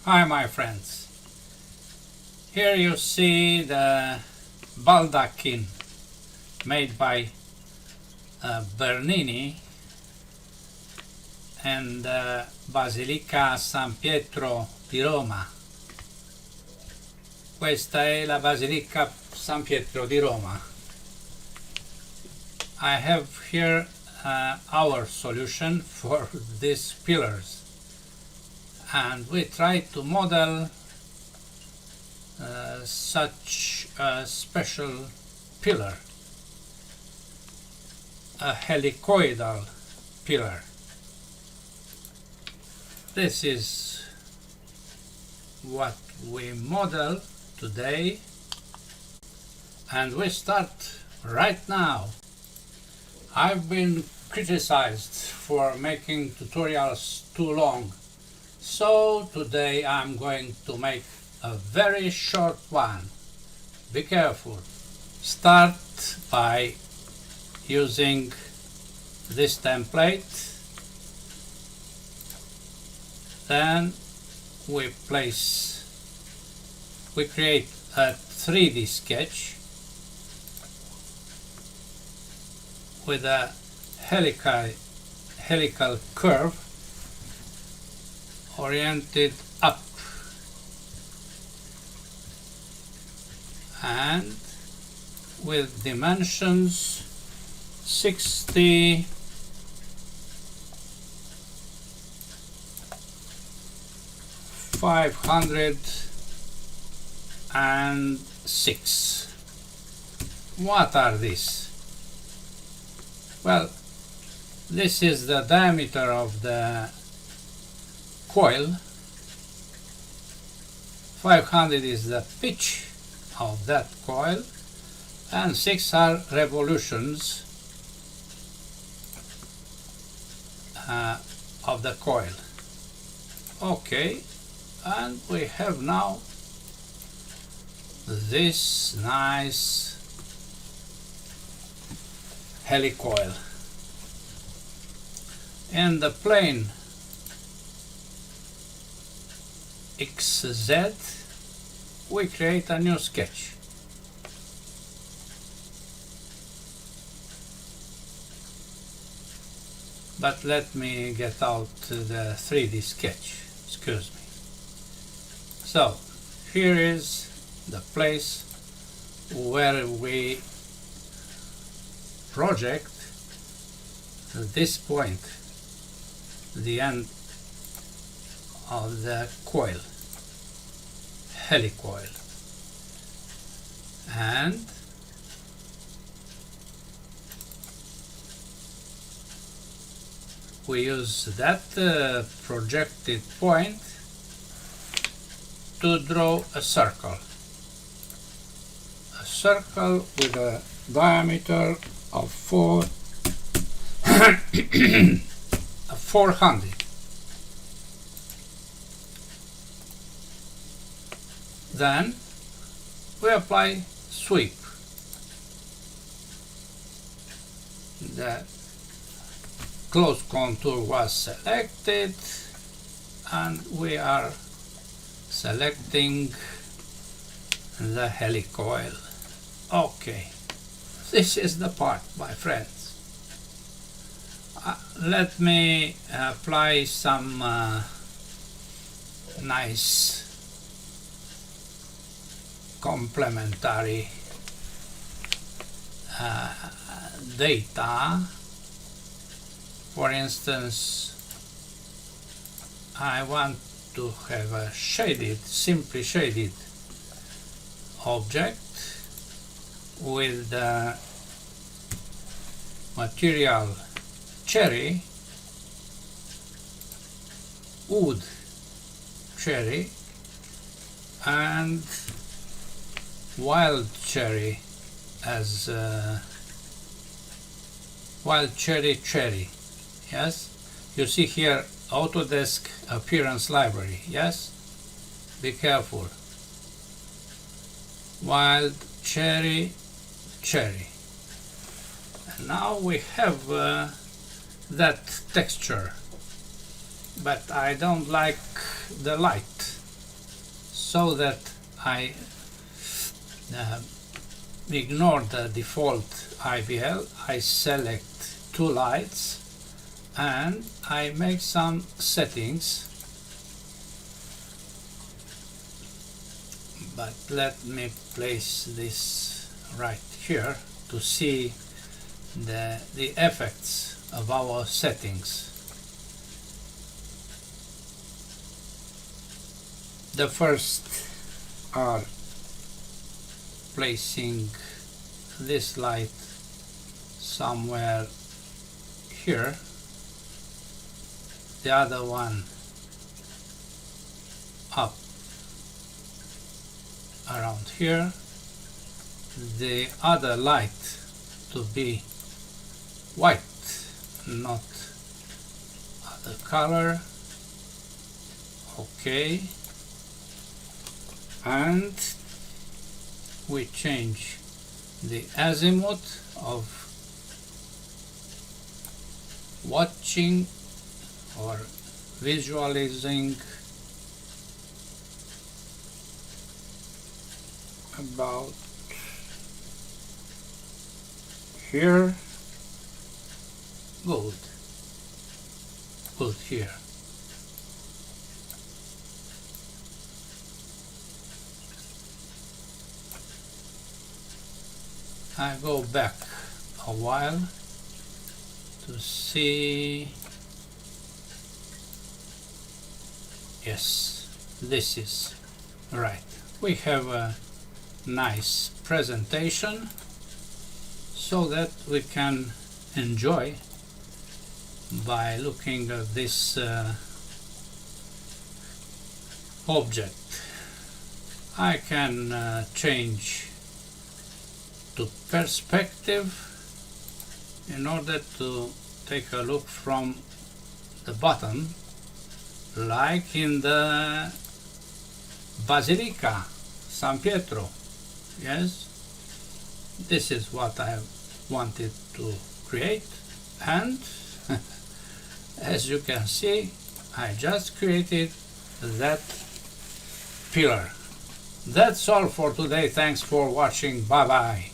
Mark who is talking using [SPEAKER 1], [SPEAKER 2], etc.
[SPEAKER 1] Hi my friends, here you see the baldachin made by Bernini and Basilica San Pietro di Roma. Questa è la Basilica San Pietro di Roma. I have here our solution for these pillars, and we try to model such a special pillar, a helicoidal pillar. This is what we model today, and we start right now. I've been criticized for making tutorials too long, so today I'm going to make a very short one. Be careful. Start by using this template. Then we create a 3D sketch with a helical curve oriented up, and with dimensions 60 506. What are these? Well, this is the diameter of the coil, 500 is the pitch of that coil, and 6 are revolutions of the coil. Okay, and we have now this nice helicoil. In the plane XZ we create a new sketch. But let me get out the 3D sketch, excuse me. So here is the place where we project this point, the end of the coil, helicoil, and we use that projected point to draw a circle with a diameter of 400. Then we apply sweep. The close contour was selected, and we are selecting the helicoil. Okay, this is the part, my friends. Let me apply some nice complementary data. For instance, I want to have a shaded, simply shaded object with the material cherry, wood cherry, and wild cherry as wild cherry. Yes, you see here Autodesk appearance library. Yes, be careful. Wild cherry. And now we have that texture, but I don't like the light. so that I ignore the default IVL, I select two lights and I make some settings, but let me place this right here to see the effects of our settings. The first are placing this light somewhere here, the other one up around here, the other light to be white, not other color. Okay, and we change the azimuth of watching or visualizing about here. Good here. I go back a while to see. Yes, this is right. We have a nice presentation so that we can enjoy by looking at this object. I can change to perspective in order to take a look from the bottom, like in the Basilica San Pietro. Yes, this is what I wanted to create, and as you can see, I just created that pillar. That's all for today. Thanks for watching. Bye bye.